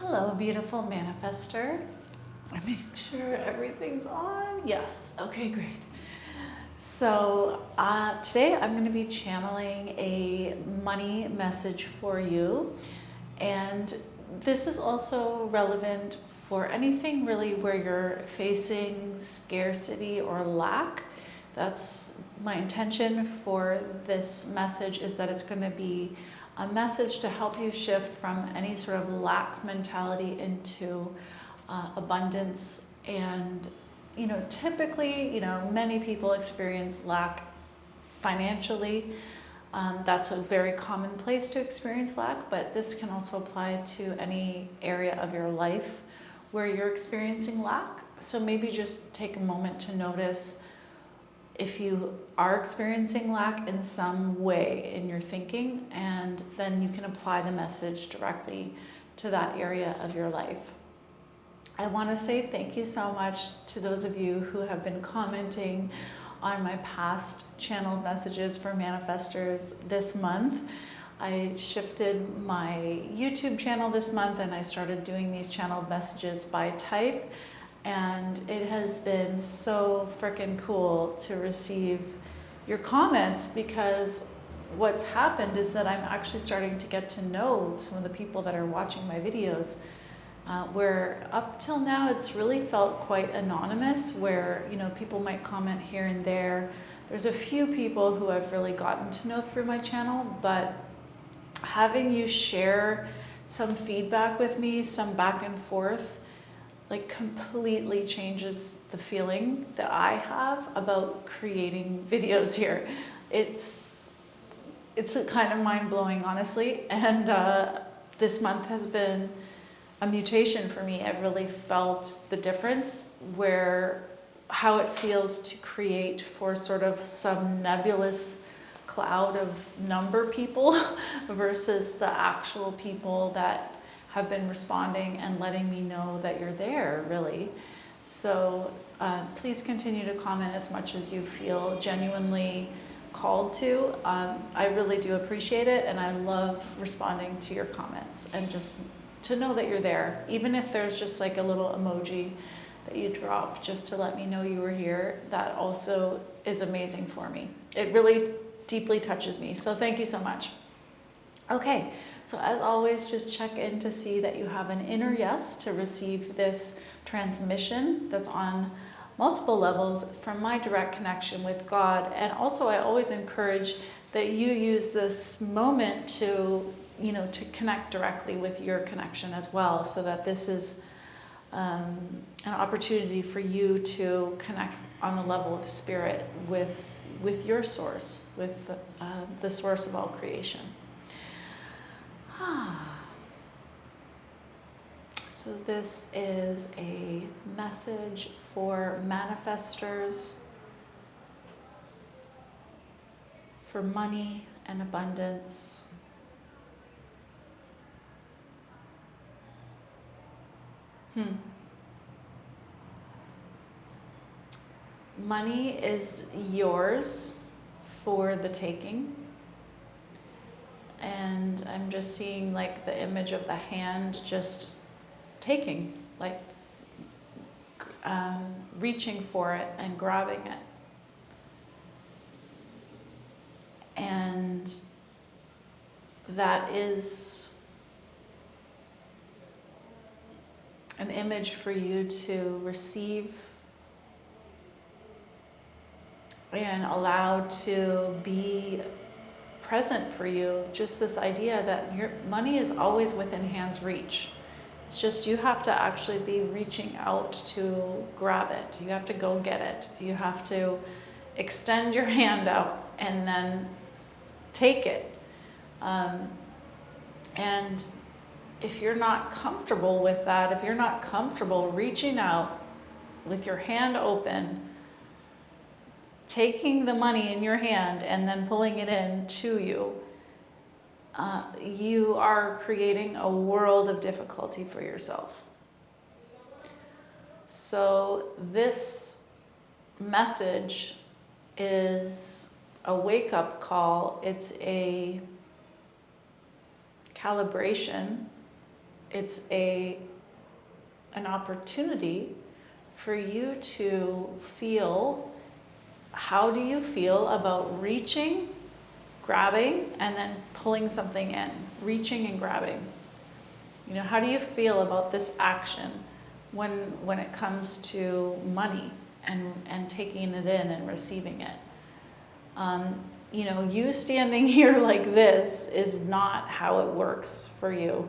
Hello, beautiful manifestor. Make sure everything's on. Yes. Okay, great. So today I'm going to be channeling a money message for you. And this is also relevant for anything really where you're facing scarcity or lack. That's my intention for this message, is that it's going to be a message to help you shift from any sort of lack mentality into abundance. And typically, many people experience lack financially. That's a very common place to experience lack, but this can also apply to any area of your life where you're experiencing lack. So maybe just take a moment to notice if you are experiencing lack in some way in your thinking, and then you can apply the message directly to that area of your life. I want to say thank you so much to those of you who have been commenting on my past channeled messages for manifestors this month. I shifted my YouTube channel this month and I started doing these channeled messages by type. And it has been so freaking cool to receive your comments, because what's happened is that I'm actually starting to get to know some of the people that are watching my videos, where up till now it's really felt quite anonymous, where people might comment here and there. There's a few people who I've really gotten to know through my channel, but having you share some feedback with me, some back and forth, completely changes the feeling that I have about creating videos here. It's kind of mind-blowing, honestly. And this month has been a mutation for me. I really felt the difference, how it feels to create for sort of some nebulous cloud of number people versus the actual people that have been responding and letting me know that you're there, really. So please continue to comment as much as you feel genuinely called to. I really do appreciate it, and I love responding to your comments, and just to know that you're there, even if there's just like a little emoji that you drop just to let me know you were here. That also is amazing for me. It really deeply touches me, so thank you so much. Okay, so as always, just check in to see that you have an inner yes to receive this transmission that's on multiple levels from my direct connection with God. And also, I always encourage that you use this moment to connect directly with your connection as well, so that this is an opportunity for you to connect on the level of spirit with your source, with the source of all creation. So this is a message for manifestors, for money and abundance. Money is yours for the taking. And I'm just seeing the image of the hand just taking, reaching for it and grabbing it. And that is an image for you to receive and allow to be present for you. Just this idea that your money is always within hand's reach. It's just you have to actually be reaching out to grab it. You have to go get it. You have to extend your hand out and then take it. And if you're not comfortable with that, if you're not comfortable reaching out with your hand open, taking the money in your hand and then pulling it in to you, you are creating a world of difficulty for yourself. So this message is a wake-up call. It's a calibration. It's an opportunity for you to feel, how do you feel about reaching, grabbing, and then pulling something in, reaching and grabbing. You know, how do you feel about this action when it comes to money and taking it in and receiving it? You know, you standing here like this is not how it works for you.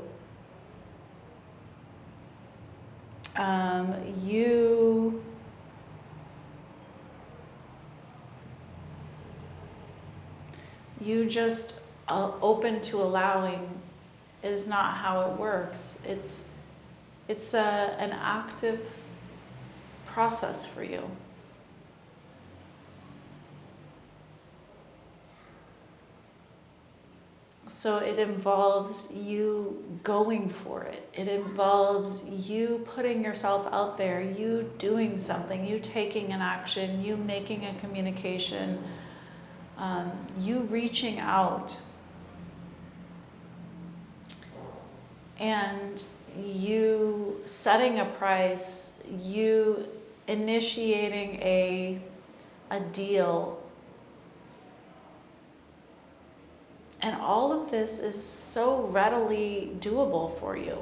You just open to allowing is not how it works. It's an active process for you. So it involves you going for it. It involves you putting yourself out there, you doing something, you taking an action, you making a communication, you reaching out, and you setting a price, you initiating a deal. And all of this is so readily doable for you.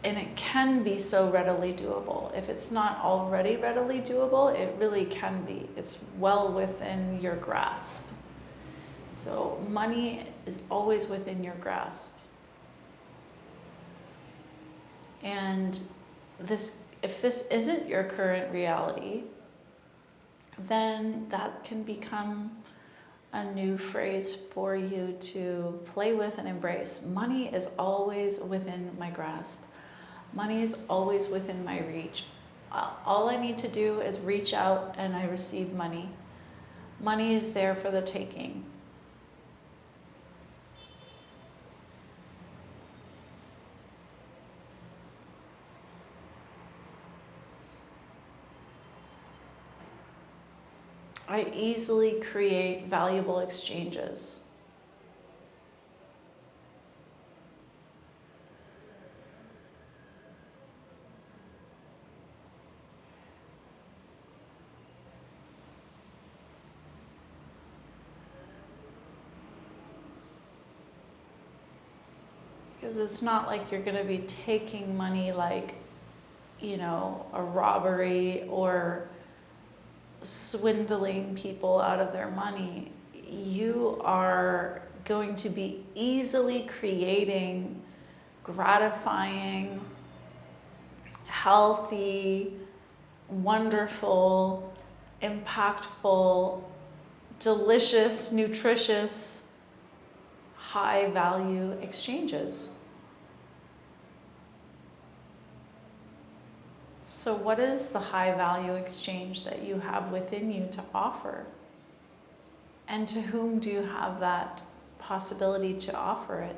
And it can be so readily doable. If it's not already readily doable, it really can be. It's well within your grasp. So money is always within your grasp. And if this isn't your current reality, then that can become a new phrase for you to play with and embrace. Money is always within my grasp. Money is always within my reach. All I need to do is reach out and I receive money. Money is there for the taking. I easily create valuable exchanges. Because it's not like you're going to be taking money like, you know, a robbery or swindling people out of their money. You are going to be easily creating gratifying, healthy, wonderful, impactful, delicious, nutritious, high value exchanges. So what is the high value exchange that you have within you to offer? And to whom do you have that possibility to offer it?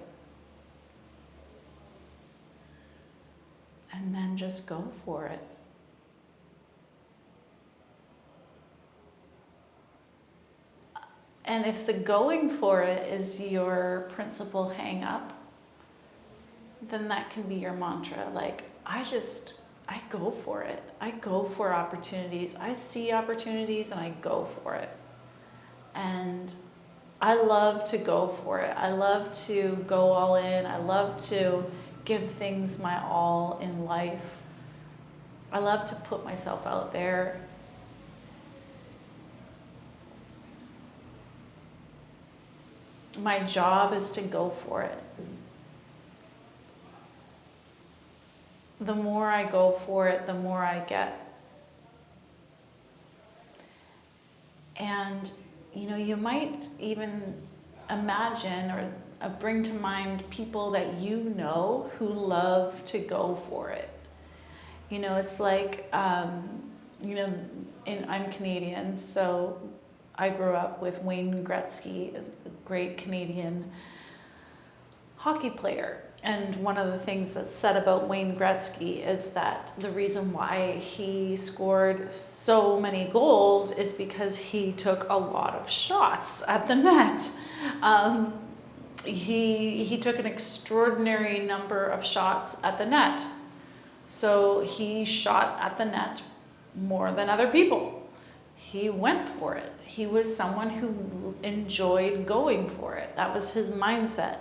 And then just go for it. And if the going for it is your principal hang up, then that can be your mantra. Like, I go for it. I go for opportunities. I see opportunities and I go for it. And I love to go for it. I love to go all in. I love to give things my all in life. I love to put myself out there. My job is to go for it. The more I go for it, the more I get. And, you know, you might even imagine or bring to mind people that you know who love to go for it. You know, it's like, you know, I'm Canadian, so I grew up with Wayne Gretzky, a great Canadian hockey player. And one of the things that's said about Wayne Gretzky is that the reason why he scored so many goals is because he took a lot of shots at the net. he took an extraordinary number of shots at the net. So he shot at the net more than other people. He went for it. He was someone who enjoyed going for it. That was his mindset.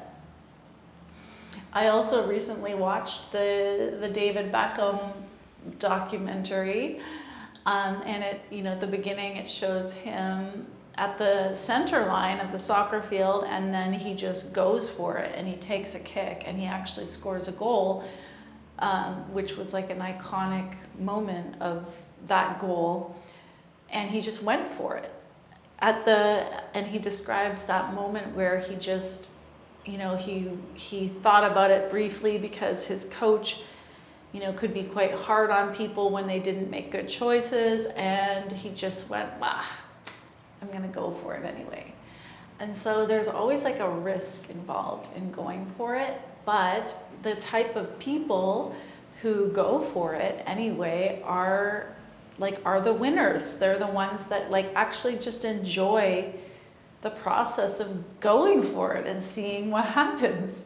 I also recently watched the David Beckham documentary, and it, at the beginning it shows him at the center line of the soccer field, and then he just goes for it and he takes a kick and he actually scores a goal, which was like an iconic moment of that goal, and he just went for it. And he describes that moment where he just, he thought about it briefly because his coach, could be quite hard on people when they didn't make good choices, and he just went, I'm going to go for it anyway. And so there's always like a risk involved in going for it, but the type of people who go for it anyway are the winners. They're the ones that actually just enjoy the process of going for it and seeing what happens.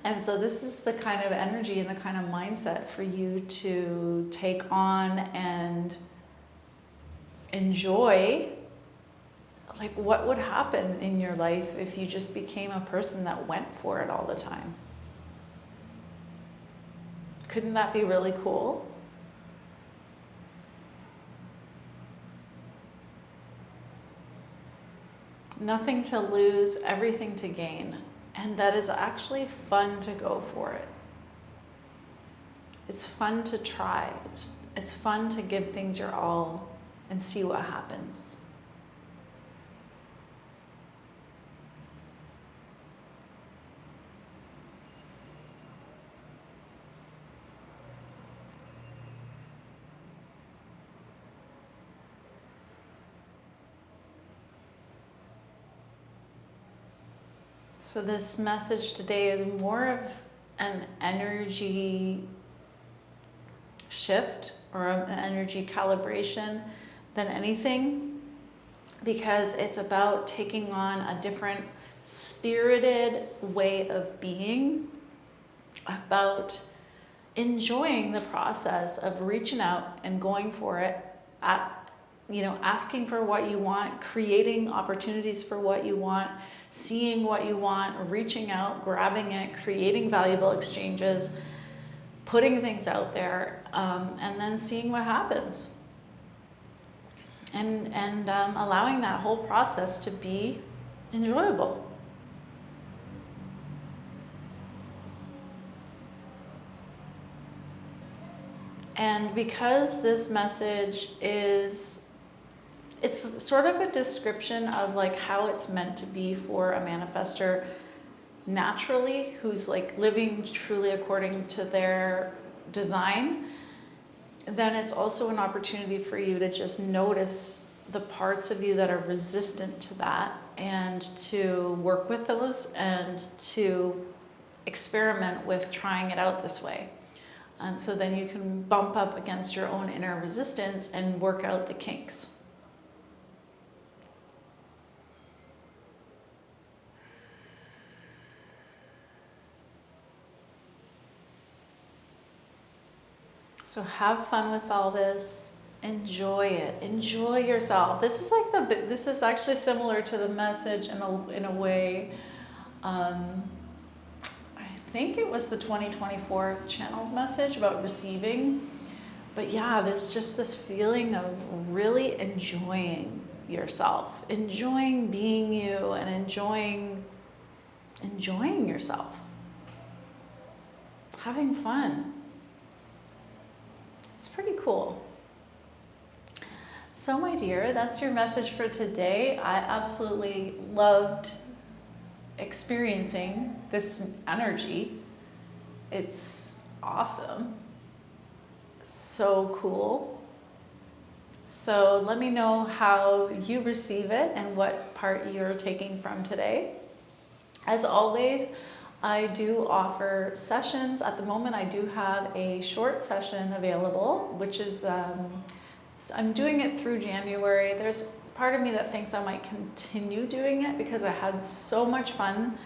And so this is the kind of energy and the kind of mindset for you to take on and enjoy. What would happen in your life if you just became a person that went for it all the time? Couldn't that be really cool? Nothing to lose, everything to gain. And that is actually fun to go for it. It's fun to try. It's fun to give things your all and see what happens. So this message today is more of an energy shift or an energy calibration than anything, because it's about taking on a different spirited way of being, about enjoying the process of reaching out and going for it, asking for what you want, creating opportunities for what you want, seeing what you want, reaching out, grabbing it, creating valuable exchanges, putting things out there, and then seeing what happens. And allowing that whole process to be enjoyable. And because this message it's sort of a description of how it's meant to be for a manifestor naturally, who's living truly according to their design, then it's also an opportunity for you to just notice the parts of you that are resistant to that, and to work with those and to experiment with trying it out this way. And so then you can bump up against your own inner resistance and work out the kinks. So have fun with all this. Enjoy it. Enjoy yourself. This is actually similar to the message in a way. I think it was the 2024 channel message about receiving. But yeah, there's just this feeling of really enjoying yourself, enjoying being you, and enjoying yourself, having fun. It's pretty cool. So my dear, that's your message for today. I absolutely loved experiencing this energy. It's awesome. So cool. So let me know how you receive it and what part you're taking from today. As always, I do offer sessions. At the moment, I do have a short session available, which is, I'm doing it through January. There's part of me that thinks I might continue doing it because I had so much fun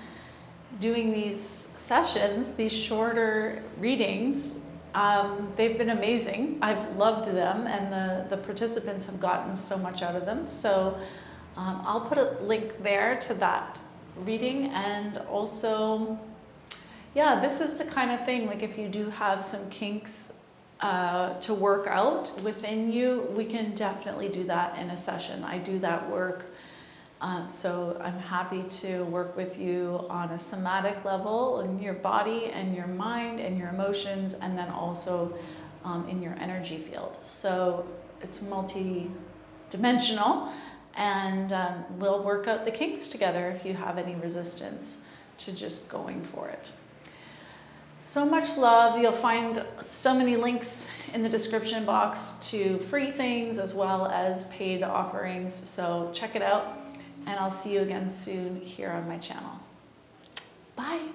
doing these sessions, these shorter readings. They've been amazing. I've loved them, and the participants have gotten so much out of them. So I'll put a link there to that reading. And also, yeah, this is the kind of thing, like if you do have some kinks to work out within you, we can definitely do that in a session. I do that work. So I'm happy to work with you on a somatic level in your body and your mind and your emotions, and then also in your energy field. So it's multi-dimensional, and we'll work out the kinks together if you have any resistance to just going for it. So much love. You'll find so many links in the description box to free things as well as paid offerings. So check it out. And I'll see you again soon here on my channel. Bye.